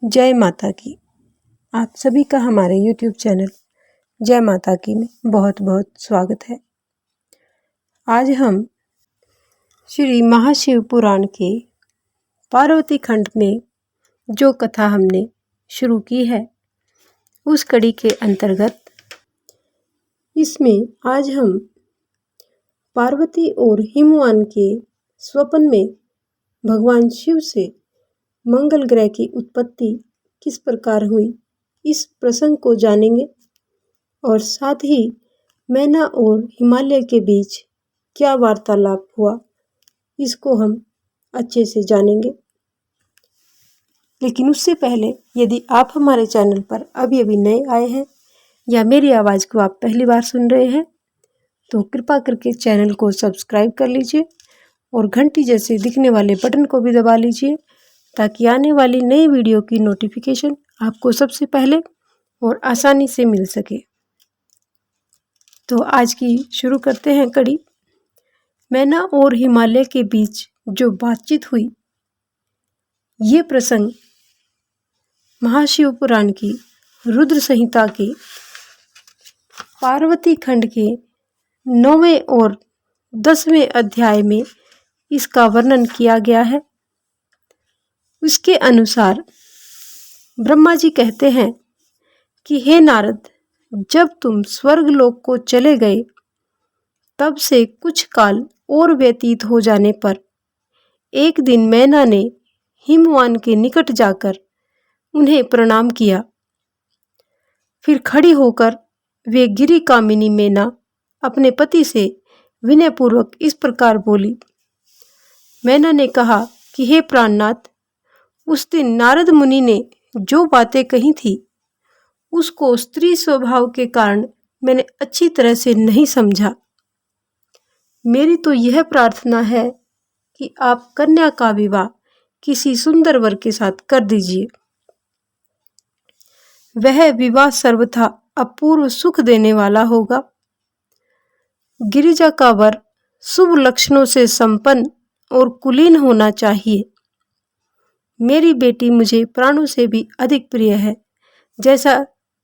जय माता की। आप सभी का हमारे YouTube चैनल जय माता की में बहुत बहुत स्वागत है। आज हम श्री महाशिव पुराण के पार्वती खंड में जो कथा हमने शुरू की है उस कड़ी के अंतर्गत इसमें आज हम पार्वती और हिमवान के स्वप्न में भगवान शिव से मंगल ग्रह की उत्पत्ति किस प्रकार हुई इस प्रसंग को जानेंगे और साथ ही मैना और हिमालय के बीच क्या वार्तालाप हुआ इसको हम अच्छे से जानेंगे। लेकिन उससे पहले यदि आप हमारे चैनल पर अभी नए आए हैं या मेरी आवाज़ को आप पहली बार सुन रहे हैं तो कृपा करके चैनल को सब्सक्राइब कर लीजिए और घंटी जैसे दिखने वाले बटन को भी दबा लीजिए ताकि आने वाली नई वीडियो की नोटिफिकेशन आपको सबसे पहले और आसानी से मिल सके। तो आज की शुरू करते हैं कड़ी। मैना और हिमालय के बीच जो बातचीत हुई ये प्रसंग महाशिव पुराण की रुद्र संहिता के पार्वती खंड के 9वें और 10वें अध्याय में इसका वर्णन किया गया है। उसके अनुसार ब्रह्मा जी कहते हैं कि हे नारद, जब तुम स्वर्गलोक को चले गए तब से कुछ काल और व्यतीत हो जाने पर एक दिन मैना ने हिमवान के निकट जाकर उन्हें प्रणाम किया। फिर खड़ी होकर वे गिरी कामिनी मैना अपने पति से विनयपूर्वक इस प्रकार बोली। मैना ने कहा कि हे प्राणनाथ, उस दिन नारद मुनि ने जो बातें कही थी उसको स्त्री स्वभाव के कारण मैंने अच्छी तरह से नहीं समझा। मेरी तो यह प्रार्थना है कि आप कन्या का विवाह किसी सुंदर वर के साथ कर दीजिए। वह विवाह सर्वथा अपूर्व सुख देने वाला होगा। गिरिजा का वर शुभ लक्षणों से संपन्न और कुलीन होना चाहिए। मेरी बेटी मुझे प्राणों से भी अधिक प्रिय है। जैसा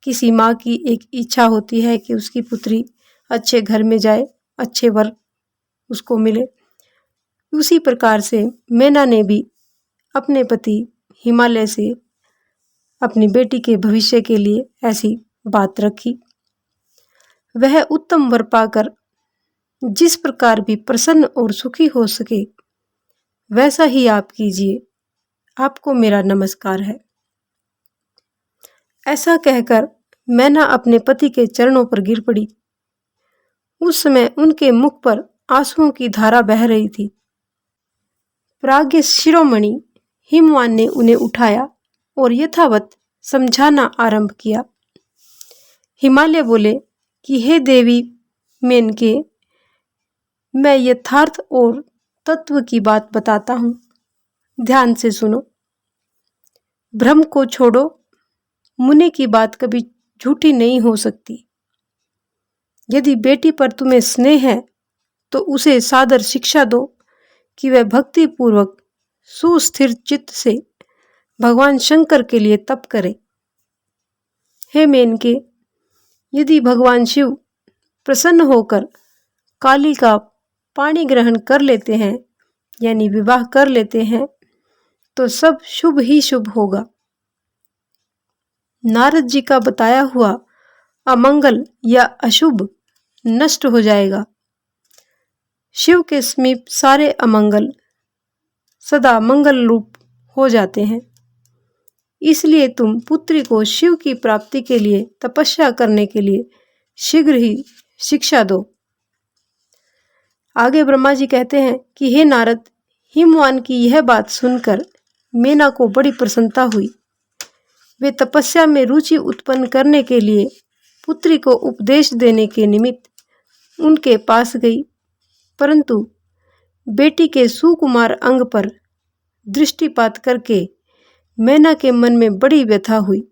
किसी माँ की एक इच्छा होती है कि उसकी पुत्री अच्छे घर में जाए, अच्छे वर उसको मिले, उसी प्रकार से मैना ने भी अपने पति हिमालय से अपनी बेटी के भविष्य के लिए ऐसी बात रखी। वह उत्तम वर पाकर जिस प्रकार भी प्रसन्न और सुखी हो सके वैसा ही आप कीजिए। आपको मेरा नमस्कार है। ऐसा कहकर मैना अपने पति के चरणों पर गिर पड़ी। उस समय उनके मुख पर आंसुओं की धारा बह रही थी। प्राज्ञ शिरोमणि हिमवान ने उन्हें उठाया और यथावत समझाना आरंभ किया। हिमालय बोले कि हे देवी मेनके, मैं यथार्थ और तत्व की बात बताता हूँ, ध्यान से सुनो। भ्रम को छोड़ो, मुनि की बात कभी झूठी नहीं हो सकती। यदि बेटी पर तुम्हें स्नेह है तो उसे सादर शिक्षा दो कि वह भक्ति पूर्वक सुस्थिर चित्त से भगवान शंकर के लिए तप करे। हे मेनके, यदि भगवान शिव प्रसन्न होकर काली का पाणी ग्रहण कर लेते हैं यानी विवाह कर लेते हैं तो सब शुभ ही शुभ होगा। नारद जी का बताया हुआ अमंगल या अशुभ नष्ट हो जाएगा। शिव के समीप सारे अमंगल सदा मंगल रूप हो जाते हैं। इसलिए तुम पुत्री को शिव की प्राप्ति के लिए तपस्या करने के लिए शीघ्र ही शिक्षा दो। आगे ब्रह्मा जी कहते हैं कि हे नारद, हिमवान की यह बात सुनकर मैना को बड़ी प्रसन्नता हुई। वे तपस्या में रुचि उत्पन्न करने के लिए पुत्री को उपदेश देने के निमित्त उनके पास गई, परंतु बेटी के सुकुमार अंग पर दृष्टिपात करके मैना के मन में बड़ी व्यथा हुई।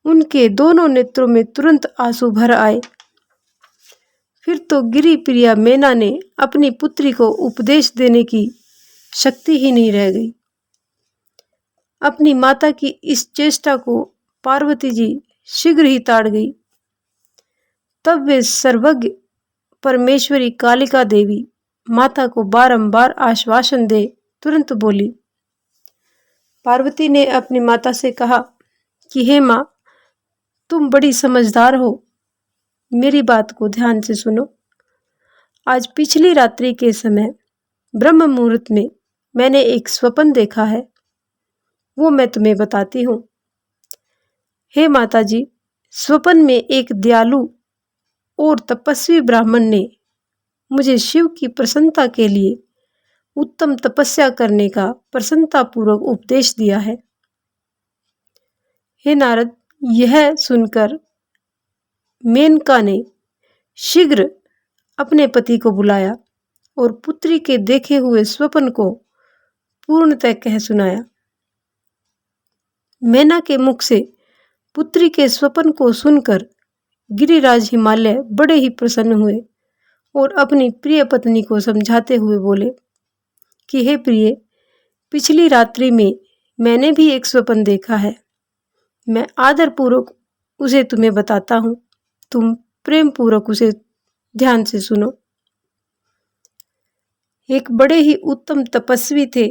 उनके दोनों नेत्रों में तुरंत आंसू भर आए। फिर तो गिरी प्रिया मैना ने अपनी पुत्री को उपदेश देने की शक्ति ही नहीं रह गई। अपनी माता की इस चेष्टा को पार्वती जी शीघ्र ही ताड़ गई। तब वे सर्वज्ञ परमेश्वरी कालिका देवी माता को बारंबार आश्वासन दे तुरंत बोली। पार्वती ने अपनी माता से कहा कि हे माँ, तुम बड़ी समझदार हो, मेरी बात को ध्यान से सुनो। आज पिछली रात्रि के समय ब्रह्म मुहूर्त में मैंने एक स्वप्न देखा है, वो मैं तुम्हें बताती हूँ। हे माता जी, स्वप्न में एक दयालु और तपस्वी ब्राह्मण ने मुझे शिव की प्रसन्नता के लिए उत्तम तपस्या करने का प्रसन्नतापूर्वक उपदेश दिया है। हे नारद, यह सुनकर मेनका ने शीघ्र अपने पति को बुलाया और पुत्री के देखे हुए स्वप्न को पूर्णतः कह सुनाया। मेना के मुख से पुत्री के स्वप्न को सुनकर गिरिराज हिमालय बड़े ही प्रसन्न हुए और अपनी प्रिय पत्नी को समझाते हुए बोले कि हे प्रिय, पिछली रात्रि में मैंने भी एक स्वप्न देखा है। मैं आदरपूर्वक उसे तुम्हें बताता हूँ, तुम प्रेम पूर्वक उसे ध्यान से सुनो। एक बड़े ही उत्तम तपस्वी थे।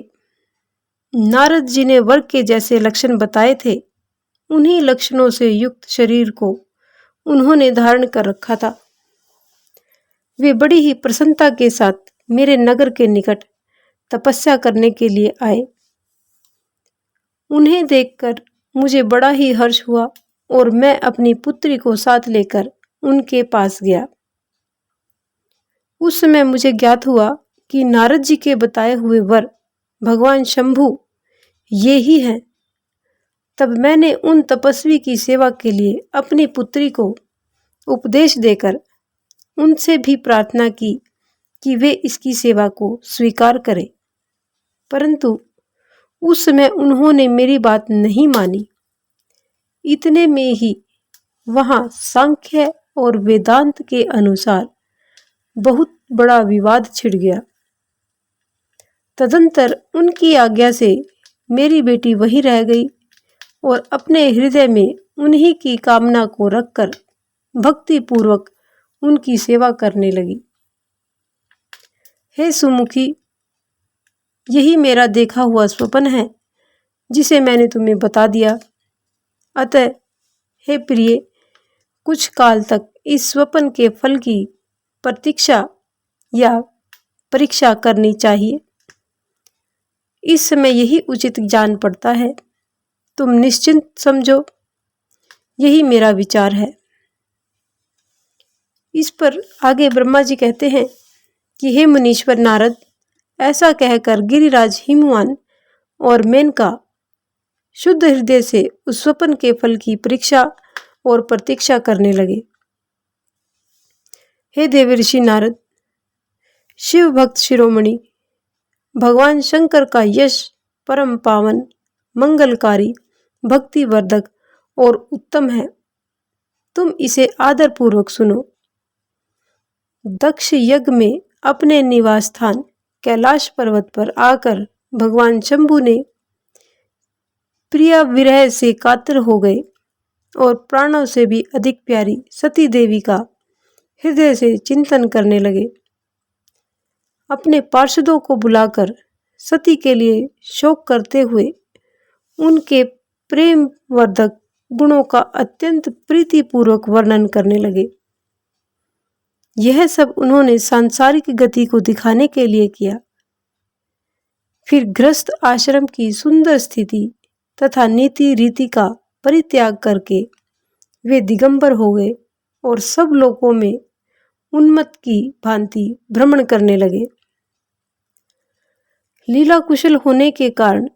नारद जी ने वर्ग के जैसे लक्षण बताए थे, उन्हीं लक्षणों से युक्त शरीर को उन्होंने धारण कर रखा था। वे बड़ी ही प्रसन्नता के साथ मेरे नगर के निकट तपस्या करने के लिए आए। उन्हें देखकर मुझे बड़ा ही हर्ष हुआ और मैं अपनी पुत्री को साथ लेकर उनके पास गया। उस समय मुझे ज्ञात हुआ कि नारद जी के बताए हुए वर भगवान शंभु ये ही हैं। तब मैंने उन तपस्वी की सेवा के लिए अपनी पुत्री को उपदेश देकर उनसे भी प्रार्थना की कि वे इसकी सेवा को स्वीकार करें, परंतु उस समय उन्होंने मेरी बात नहीं मानी। इतने में ही वहां सांख्य और वेदांत के अनुसार बहुत बड़ा विवाद छिड़ गया। तदंतर उनकी आज्ञा से मेरी बेटी वहीं रह गई और अपने हृदय में उन्हीं की कामना को रखकर भक्ति पूर्वक उनकी सेवा करने लगी। हे सुमुखी, यही मेरा देखा हुआ स्वप्न है जिसे मैंने तुम्हें बता दिया। अतः हे प्रिय, कुछ काल तक इस स्वप्न के फल की प्रतीक्षा या परीक्षा करनी चाहिए। इस समय यही उचित जान पड़ता है। तुम निश्चिंत समझो, यही मेरा विचार है। इस पर आगे ब्रह्मा जी कहते हैं कि हे मुनीश्वर नारद, ऐसा कहकर गिरिराज हिमवान और मेनका शुद्ध हृदय से उस स्वप्न के फल की परीक्षा और प्रतीक्षा करने लगे। हे देवर्षि नारद, शिव भक्त शिरोमणि भगवान शंकर का यश परम पावन, मंगलकारी, भक्तिवर्धक और उत्तम है। तुम इसे आदरपूर्वक सुनो। दक्ष यज्ञ में अपने निवास स्थान कैलाश पर्वत पर आकर भगवान शंभु ने प्रिया विरह से कातर हो गए और प्राणों से भी अधिक प्यारी सती देवी का हृदय से चिंतन करने लगे। अपने पार्षदों को बुलाकर सती के लिए शोक करते हुए उनके प्रेम वर्धक गुणों का अत्यंत प्रीतिपूर्वक वर्णन करने लगे। यह सब उन्होंने सांसारिक गति को दिखाने के लिए किया। फिर गृहस्थ आश्रम की सुंदर स्थिति तथा नीति रीति का परित्याग करके वे दिगंबर हो गए और सब लोकों में उन्मत्त की भांति भ्रमण करने लगे। लीला कुशल होने के कारण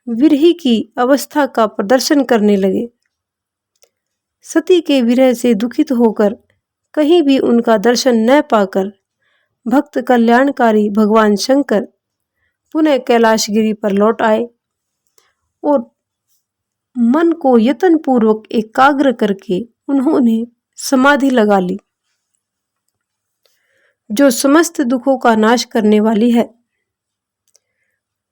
विरही की अवस्था का प्रदर्शन करने लगे। सती के विरह से दुखित होकर कहीं भी उनका दर्शन न पाकर भक्त कल्याणकारी भगवान शंकर पुनः कैलाशगिरी पर लौट आए और मन को यत्न पूर्वक एकाग्र करके उन्होंने समाधि लगा ली, जो समस्त दुखों का नाश करने वाली है।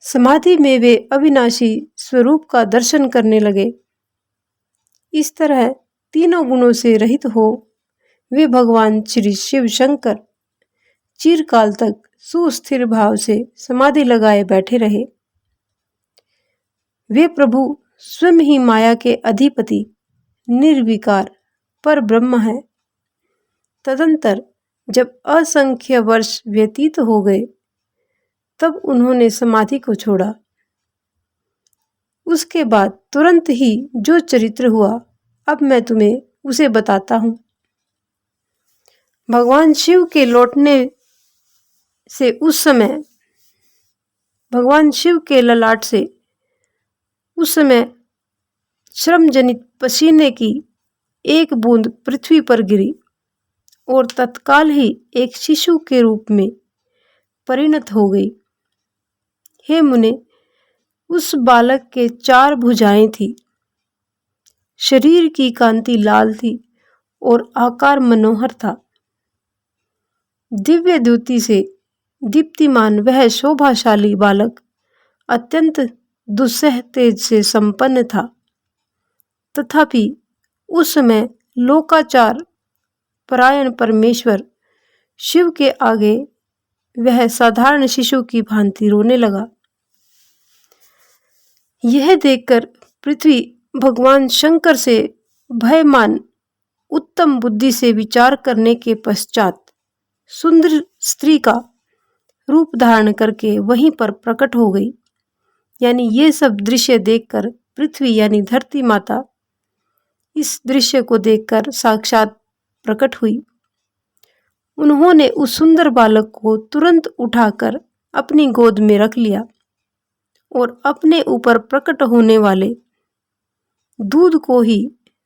समाधि में वे अविनाशी स्वरूप का दर्शन करने लगे। इस तरह तीनों गुणों से रहित हो वे भगवान श्री शिव शंकर चिरकाल तक सुस्थिर भाव से समाधि लगाए बैठे रहे। वे प्रभु स्वयं ही माया के अधिपति निर्विकार पर ब्रह्म है। तदंतर जब असंख्य वर्ष व्यतीत हो गए तब उन्होंने समाधि को छोड़ा। उसके बाद तुरंत ही जो चरित्र हुआ अब मैं तुम्हें उसे बताता हूँ। भगवान शिव के लौटने से उस समय भगवान शिव के ललाट से उस समय श्रम जनित पसीने की एक बूंद पृथ्वी पर गिरी और तत्काल ही एक शिशु के रूप में परिणत हो गई। हे मुने, उस बालक के 4 भुजाएं थी, शरीर की कांति लाल थी और आकार मनोहर था। दिव्य द्युति से दीप्तिमान वह शोभाशाली बालक अत्यंत दुस्सह तेज से संपन्न था। तथापि उस समय लोकाचार परायण परमेश्वर शिव के आगे वह साधारण शिशु की भांति रोने लगा। यह देखकर पृथ्वी भगवान शंकर से भयमान उत्तम बुद्धि से विचार करने के पश्चात सुंदर स्त्री का रूप धारण करके वहीं पर प्रकट हो गई। यानी ये सब दृश्य देखकर पृथ्वी यानी धरती माता इस दृश्य को देखकर साक्षात प्रकट हुई। उन्होंने उस सुंदर बालक को तुरंत उठाकर अपनी गोद में रख लिया और अपने ऊपर प्रकट होने वाले दूध को ही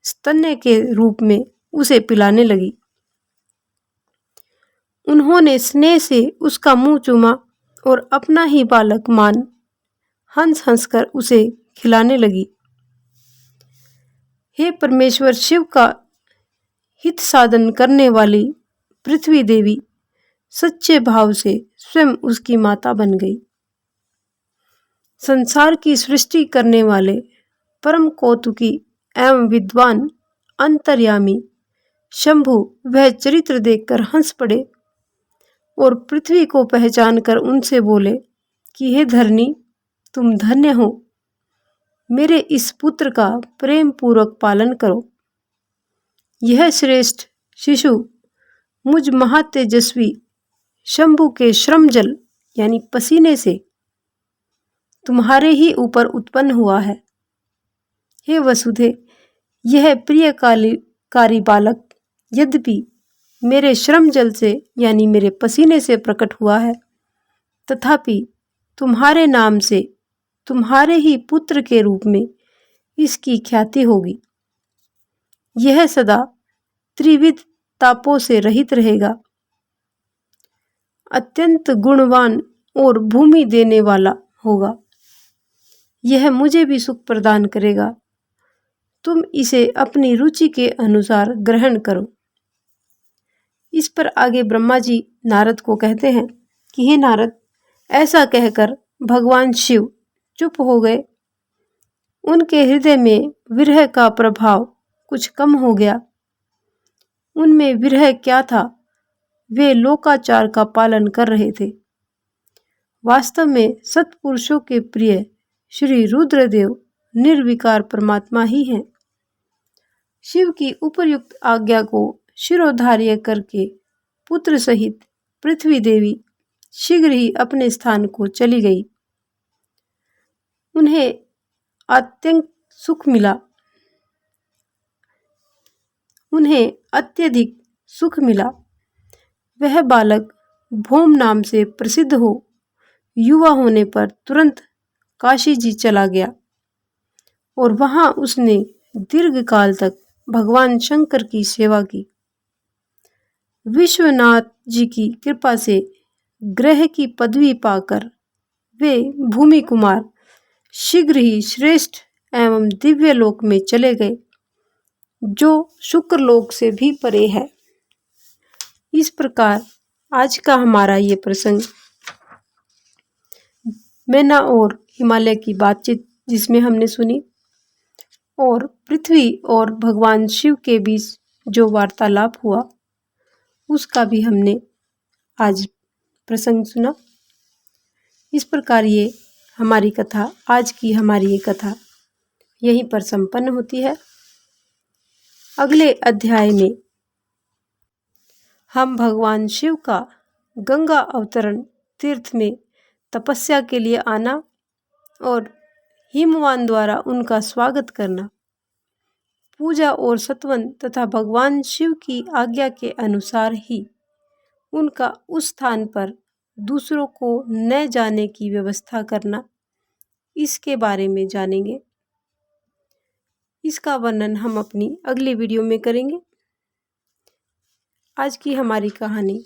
स्तन्य के रूप में उसे पिलाने लगी। उन्होंने स्नेह से उसका मुंह चूमा और अपना ही बालक मान हंस हंसकर उसे खिलाने लगी। हे परमेश्वर शिव का हित साधन करने वाली पृथ्वी देवी सच्चे भाव से स्वयं उसकी माता बन गई। संसार की सृष्टि करने वाले परम कौतुकी एवं विद्वान अंतर्यामी शंभु वह चरित्र देखकर हंस पड़े और पृथ्वी को पहचान कर उनसे बोले कि हे धरनी, तुम धन्य हो, मेरे इस पुत्र का प्रेम पूर्वक पालन करो। यह श्रेष्ठ शिशु मुझ महातेजस्वी शंभु के श्रम जल यानी पसीने से तुम्हारे ही ऊपर उत्पन्न हुआ है। हे वसुधे, यह प्रियकारी बालक यद्यपि मेरे श्रम जल से यानी मेरे पसीने से प्रकट हुआ है, तथापि तुम्हारे नाम से तुम्हारे ही पुत्र के रूप में इसकी ख्याति होगी। यह सदा त्रिविध तापों से रहित रहेगा, अत्यंत गुणवान और भूमि देने वाला होगा। यह मुझे भी सुख प्रदान करेगा। तुम इसे अपनी रुचि के अनुसार ग्रहण करो। इस पर आगे ब्रह्मा जी नारद को कहते हैं कि हे नारद, ऐसा कहकर भगवान शिव चुप हो गए। उनके हृदय में विरह का प्रभाव कुछ कम हो गया। उनमें विरह क्या था, वे लोकाचार का पालन कर रहे थे। वास्तव में सत्पुरुषों के प्रिय श्री रुद्रदेव निर्विकार परमात्मा ही हैं। शिव की उपर्युक्त आज्ञा को शिरोधार्य करके पुत्र सहित पृथ्वी देवी शीघ्र ही अपने स्थान को चली गई। उन्हें अत्यंत सुख मिला। उन्हें अत्यधिक सुख मिला। वह बालक भौम नाम से प्रसिद्ध हो युवा होने पर तुरंत काशी जी चला गया और वहां उसने दीर्घ काल तक भगवान शंकर की सेवा की। विश्वनाथ जी की कृपा से ग्रह की पदवी पाकर वे भूमि कुमार शीघ्र ही श्रेष्ठ एवं दिव्य लोक में चले गए, जो शुक्र लोक से भी परे है। इस प्रकार आज का हमारा ये प्रसंग मैना और हिमालय की बातचीत जिसमें हमने सुनी, और पृथ्वी और भगवान शिव के बीच जो वार्तालाप हुआ उसका भी हमने आज प्रसंग सुना। इस प्रकार ये हमारी कथा, आज की हमारी ये कथा यहीं पर संपन्न होती है। अगले अध्याय में हम भगवान शिव का गंगा अवतरण तीर्थ में तपस्या के लिए आना और हिमवान द्वारा उनका स्वागत करना, पूजा और सत्वन तथा भगवान शिव की आज्ञा के अनुसार ही उनका उस स्थान पर दूसरों को न जाने की व्यवस्था करना, इसके बारे में जानेंगे। इसका वर्णन हम अपनी अगली वीडियो में करेंगे। आज की हमारी कहानी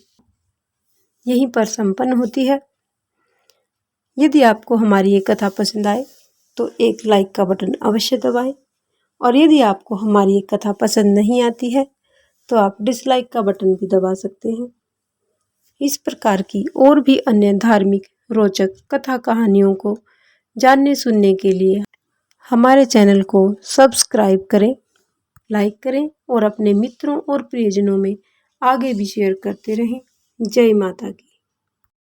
यहीं पर संपन्न होती है। यदि आपको हमारी ये कथा पसंद आए तो एक लाइक का बटन अवश्य दबाएं, और यदि आपको हमारी ये कथा पसंद नहीं आती है तो आप डिसलाइक का बटन भी दबा सकते हैं। इस प्रकार की और भी अन्य धार्मिक रोचक कथा कहानियों को जानने सुनने के लिए हमारे चैनल को सब्सक्राइब करें, लाइक करें और अपने मित्रों और प्रियजनों में आगे भी शेयर करते रहें। जय माता की।